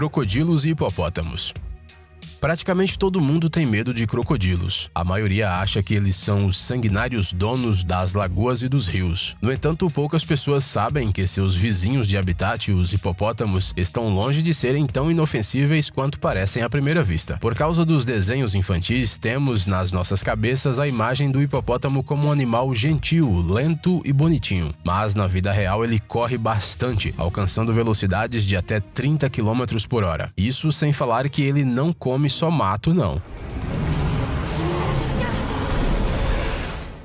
Crocodilos e hipopótamos. Praticamente todo mundo tem medo de crocodilos. A maioria acha que eles são os sanguinários donos das lagoas e dos rios. No entanto, poucas pessoas sabem que seus vizinhos de habitat, os hipopótamos, estão longe de serem tão inofensíveis quanto parecem à primeira vista. Por causa dos desenhos infantis, temos nas nossas cabeças a imagem do hipopótamo como um animal gentil, lento e bonitinho. Mas na vida real ele corre bastante, alcançando velocidades de até 30 km por hora. Isso sem falar que ele não come só mato, não.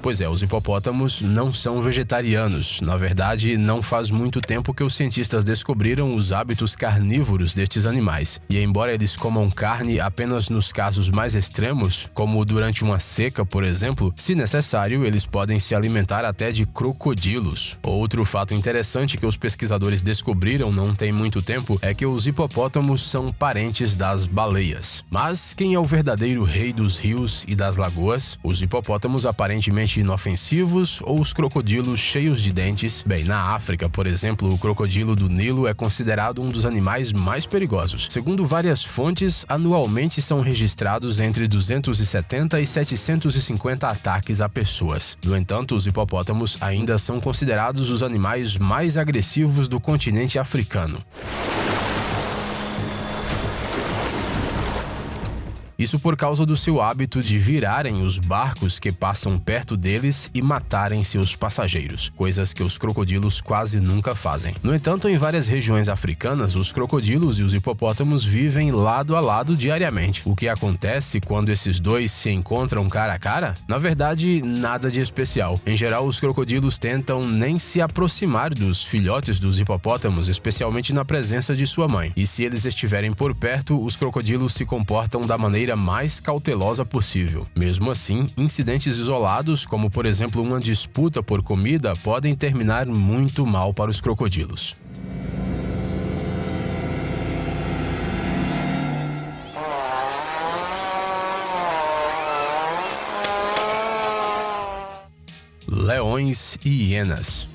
Pois é, os hipopótamos não são vegetarianos. Na verdade, não faz muito tempo que os cientistas descobriram os hábitos carnívoros destes animais. E embora eles comam carne apenas nos casos mais extremos, como durante uma seca, por exemplo, se necessário, eles podem se alimentar até de crocodilos. Outro fato interessante que os pesquisadores descobriram não tem muito tempo é que os hipopótamos são parentes das baleias. Mas quem é o verdadeiro rei dos rios e das lagoas? Os hipopótamos aparentemente inofensivos ou os crocodilos cheios de dentes? Bem, na África, por exemplo, o crocodilo do Nilo é considerado um dos animais mais perigosos. Segundo várias fontes, anualmente são registrados entre 270 e 750 ataques a pessoas. No entanto, os hipopótamos ainda são considerados os animais mais agressivos do continente africano. Isso por causa do seu hábito de virarem os barcos que passam perto deles e matarem seus passageiros, coisas que os crocodilos quase nunca fazem. No entanto, em várias regiões africanas, os crocodilos e os hipopótamos vivem lado a lado diariamente. O que acontece quando esses dois se encontram cara a cara? Na verdade, nada de especial. Em geral, os crocodilos tentam nem se aproximar dos filhotes dos hipopótamos, especialmente na presença de sua mãe. E se eles estiverem por perto, os crocodilos se comportam da maneira mais cautelosa possível. Mesmo assim, incidentes isolados, como por exemplo uma disputa por comida, podem terminar muito mal para os crocodilos. Leões e hienas.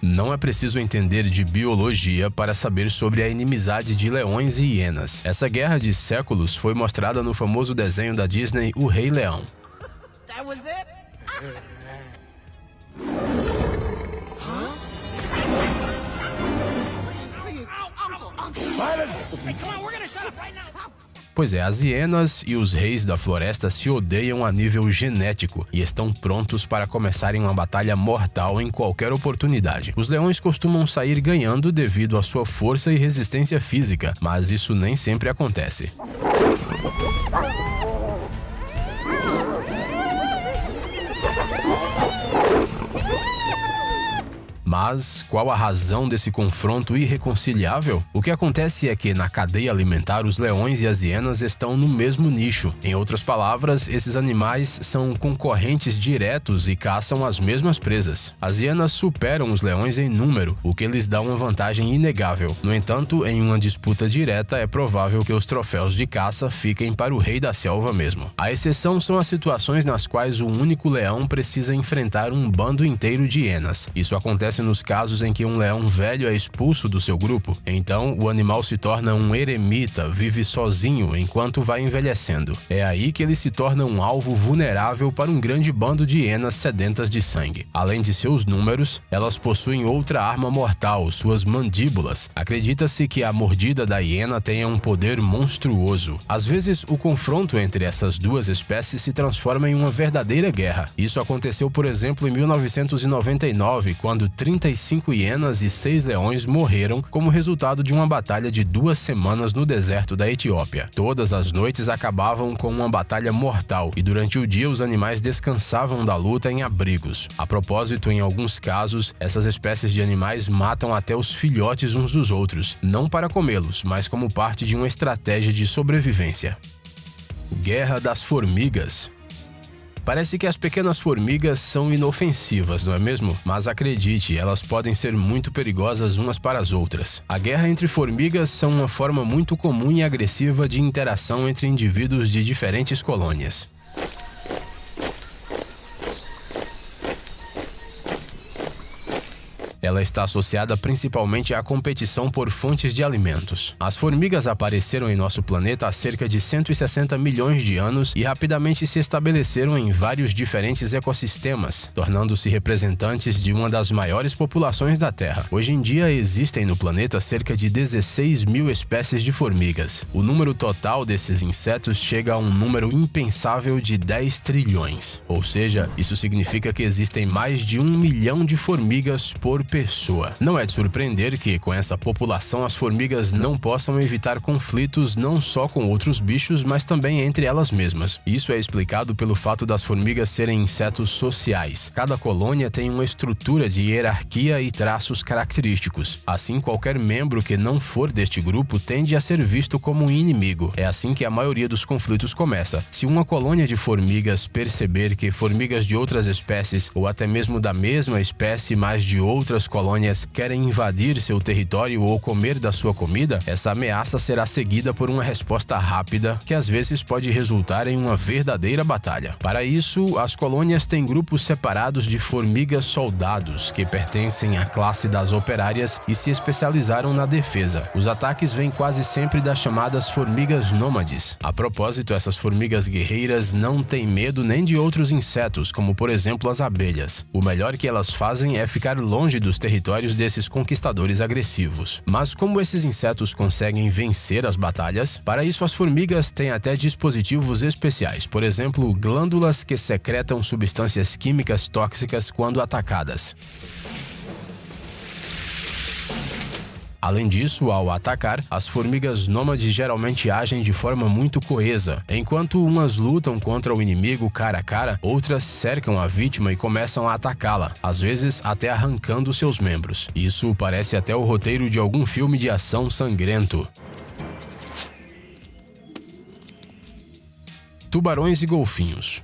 Não é preciso entender de biologia para saber sobre a inimizade de leões e hienas. Essa guerra de séculos foi mostrada no famoso desenho da Disney, O Rei Leão. That was it? Pois é, as hienas e os reis da floresta se odeiam a nível genético e estão prontos para começarem uma batalha mortal em qualquer oportunidade. Os leões costumam sair ganhando devido à sua força e resistência física, mas isso nem sempre acontece. Mas qual a razão desse confronto irreconciliável? O que acontece é que na cadeia alimentar os leões e as hienas estão no mesmo nicho. Em outras palavras, esses animais são concorrentes diretos e caçam as mesmas presas. As hienas superam os leões em número, o que lhes dá uma vantagem inegável. No entanto, em uma disputa direta, é provável que os troféus de caça fiquem para o rei da selva mesmo. A exceção são as situações nas quais um único leão precisa enfrentar um bando inteiro de hienas. Isso acontece nos casos em que um leão velho é expulso do seu grupo. Então, o animal se torna um eremita, vive sozinho enquanto vai envelhecendo. É aí que ele se torna um alvo vulnerável para um grande bando de hienas sedentas de sangue. Além de seus números, elas possuem outra arma mortal, suas mandíbulas. Acredita-se que a mordida da hiena tenha um poder monstruoso. Às vezes, o confronto entre essas duas espécies se transforma em uma verdadeira guerra. Isso aconteceu, por exemplo, em 1999, quando 35 hienas e 6 leões morreram como resultado de uma batalha de 2 semanas no deserto da Etiópia. Todas as noites acabavam com uma batalha mortal e durante o dia os animais descansavam da luta em abrigos. A propósito, em alguns casos, essas espécies de animais matam até os filhotes uns dos outros, não para comê-los, mas como parte de uma estratégia de sobrevivência. Guerra das formigas. Parece que as pequenas formigas são inofensivas, não é mesmo? Mas acredite, elas podem ser muito perigosas umas para as outras. A guerra entre formigas são uma forma muito comum e agressiva de interação entre indivíduos de diferentes colônias. Ela está associada principalmente à competição por fontes de alimentos. As formigas apareceram em nosso planeta há cerca de 160 milhões de anos e rapidamente se estabeleceram em vários diferentes ecossistemas, tornando-se representantes de uma das maiores populações da Terra. Hoje em dia existem no planeta cerca de 16 mil espécies de formigas. O número total desses insetos chega a um número impensável de 10 trilhões. Ou seja, isso significa que existem mais de 1 milhão de formigas por pessoa. Não é de surpreender que, com essa população, as formigas não possam evitar conflitos não só com outros bichos, mas também entre elas mesmas. Isso é explicado pelo fato das formigas serem insetos sociais. Cada colônia tem uma estrutura de hierarquia e traços característicos. Assim, qualquer membro que não for deste grupo tende a ser visto como um inimigo. É assim que a maioria dos conflitos começa. Se uma colônia de formigas perceber que formigas de outras espécies, ou até mesmo da mesma espécie, mas de outras colônias, querem invadir seu território ou comer da sua comida, essa ameaça será seguida por uma resposta rápida, que às vezes pode resultar em uma verdadeira batalha. Para isso, as colônias têm grupos separados de formigas soldados, que pertencem à classe das operárias e se especializaram na defesa. Os ataques vêm quase sempre das chamadas formigas nômades. A propósito, essas formigas guerreiras não têm medo nem de outros insetos, como por exemplo as abelhas. O melhor que elas fazem é ficar longe dos territórios desses conquistadores agressivos. Mas como esses insetos conseguem vencer as batalhas? Para isso, as formigas têm até dispositivos especiais, por exemplo, glândulas que secretam substâncias químicas tóxicas quando atacadas. Além disso, ao atacar, as formigas nômades geralmente agem de forma muito coesa. Enquanto umas lutam contra o inimigo cara a cara, outras cercam a vítima e começam a atacá-la, às vezes até arrancando seus membros. Isso parece até o roteiro de algum filme de ação sangrento. Tubarões e golfinhos.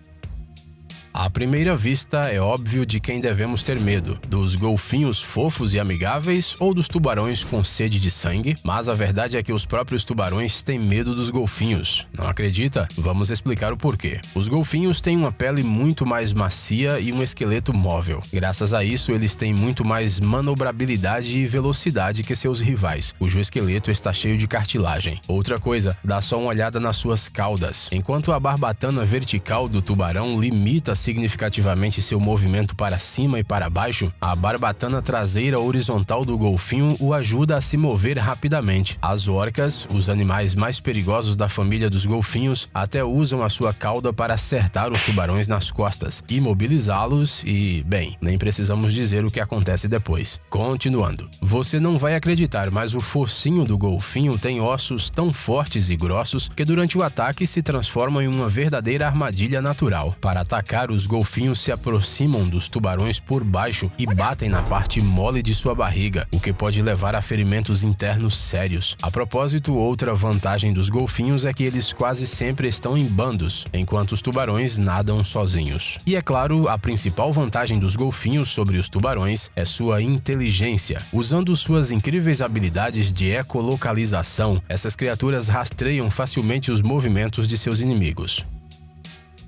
À primeira vista, é óbvio de quem devemos ter medo, dos golfinhos fofos e amigáveis ou dos tubarões com sede de sangue, mas a verdade é que os próprios tubarões têm medo dos golfinhos. Não acredita? Vamos explicar o porquê. Os golfinhos têm uma pele muito mais macia e um esqueleto móvel. Graças a isso, eles têm muito mais manobrabilidade e velocidade que seus rivais, cujo esqueleto está cheio de cartilagem. Outra coisa, dá só uma olhada nas suas caudas. Enquanto a barbatana vertical do tubarão limita significativamente seu movimento para cima e para baixo, a barbatana traseira horizontal do golfinho o ajuda a se mover rapidamente. As orcas, os animais mais perigosos da família dos golfinhos, até usam a sua cauda para acertar os tubarões nas costas, imobilizá-los e, bem, nem precisamos dizer o que acontece depois. Continuando. Você não vai acreditar, mas o focinho do golfinho tem ossos tão fortes e grossos que durante o ataque se transformam em uma verdadeira armadilha natural. Para atacar, os golfinhos se aproximam dos tubarões por baixo e batem na parte mole de sua barriga, o que pode levar a ferimentos internos sérios. A propósito, outra vantagem dos golfinhos é que eles quase sempre estão em bandos, enquanto os tubarões nadam sozinhos. E é claro, a principal vantagem dos golfinhos sobre os tubarões é sua inteligência. Usando suas incríveis habilidades de ecolocalização, essas criaturas rastreiam facilmente os movimentos de seus inimigos.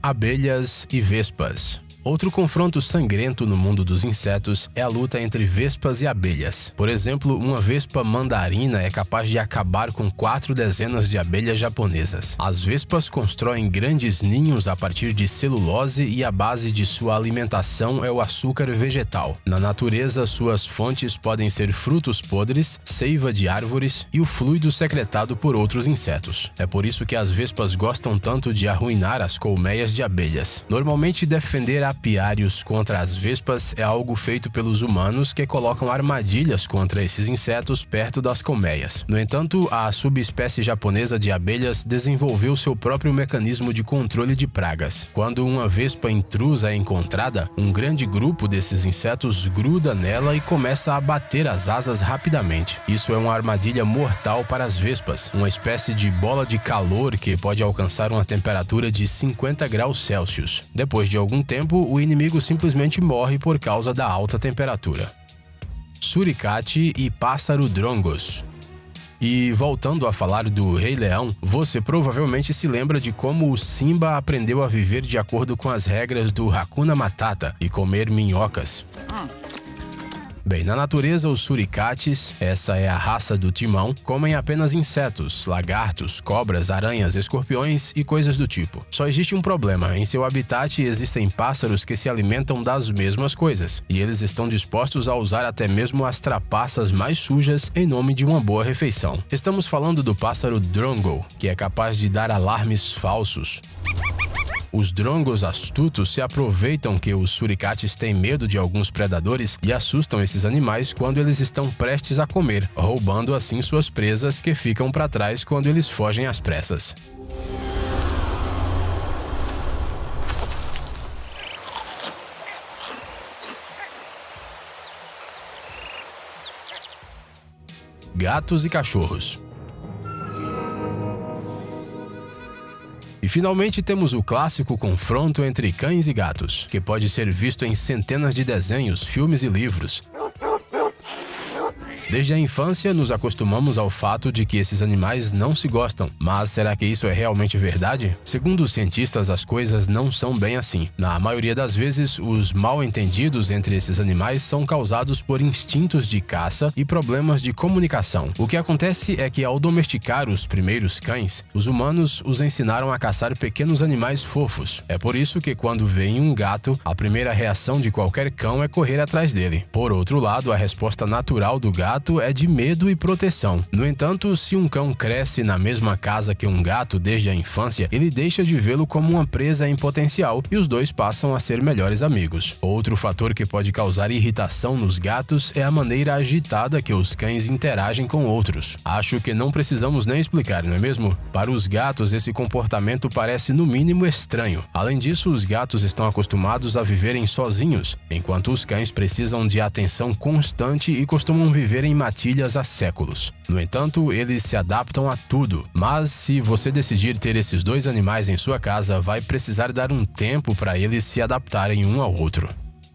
Abelhas e vespas. Outro confronto sangrento no mundo dos insetos é a luta entre vespas e abelhas. Por exemplo, uma vespa mandarina é capaz de acabar com 4 dezenas de abelhas japonesas. As vespas constroem grandes ninhos a partir de celulose e a base de sua alimentação é o açúcar vegetal. Na natureza, suas fontes podem ser frutos podres, seiva de árvores e o fluido secretado por outros insetos. É por isso que as vespas gostam tanto de arruinar as colmeias de abelhas. Normalmente, defender apiários contra as vespas é algo feito pelos humanos que colocam armadilhas contra esses insetos perto das colmeias. No entanto, a subespécie japonesa de abelhas desenvolveu seu próprio mecanismo de controle de pragas. Quando uma vespa intrusa é encontrada, um grande grupo desses insetos gruda nela e começa a bater as asas rapidamente. Isso é uma armadilha mortal para as vespas, uma espécie de bola de calor que pode alcançar uma temperatura de 50 graus Celsius. Depois de algum tempo, o inimigo simplesmente morre por causa da alta temperatura. Suricate e pássaro drongos. E voltando a falar do Rei Leão, você provavelmente se lembra de como o Simba aprendeu a viver de acordo com as regras do Hakuna Matata e comer minhocas. Bem, na natureza, os suricates, essa é a raça do timão, comem apenas insetos, lagartos, cobras, aranhas, escorpiões e coisas do tipo. Só existe um problema: em seu habitat existem pássaros que se alimentam das mesmas coisas, e eles estão dispostos a usar até mesmo as trapaças mais sujas em nome de uma boa refeição. Estamos falando do pássaro drongo, que é capaz de dar alarmes falsos. Os drongos astutos se aproveitam que os suricates têm medo de alguns predadores e assustam esses animais quando eles estão prestes a comer, roubando assim suas presas que ficam para trás quando eles fogem às pressas. Gatos e cachorros. E finalmente temos o clássico confronto entre cães e gatos, que pode ser visto em centenas de desenhos, filmes e livros. Desde a infância, nos acostumamos ao fato de que esses animais não se gostam. Mas será que isso é realmente verdade? Segundo os cientistas, as coisas não são bem assim. Na maioria das vezes, os mal-entendidos entre esses animais são causados por instintos de caça e problemas de comunicação. O que acontece é que, ao domesticar os primeiros cães, os humanos os ensinaram a caçar pequenos animais fofos. É por isso que, quando veem um gato, a primeira reação de qualquer cão é correr atrás dele. Por outro lado, a resposta natural do gato é de medo e proteção. No entanto, se um cão cresce na mesma casa que um gato desde a infância, ele deixa de vê-lo como uma presa em potencial e os dois passam a ser melhores amigos. Outro fator que pode causar irritação nos gatos é a maneira agitada que os cães interagem com outros. Acho que não precisamos nem explicar, não é mesmo? Para os gatos, esse comportamento parece no mínimo estranho. Além disso, os gatos estão acostumados a viverem sozinhos, enquanto os cães precisam de atenção constante e costumam viver em matilhas há séculos. No entanto, eles se adaptam a tudo. Mas se você decidir ter esses dois animais em sua casa, vai precisar dar um tempo para eles se adaptarem um ao outro.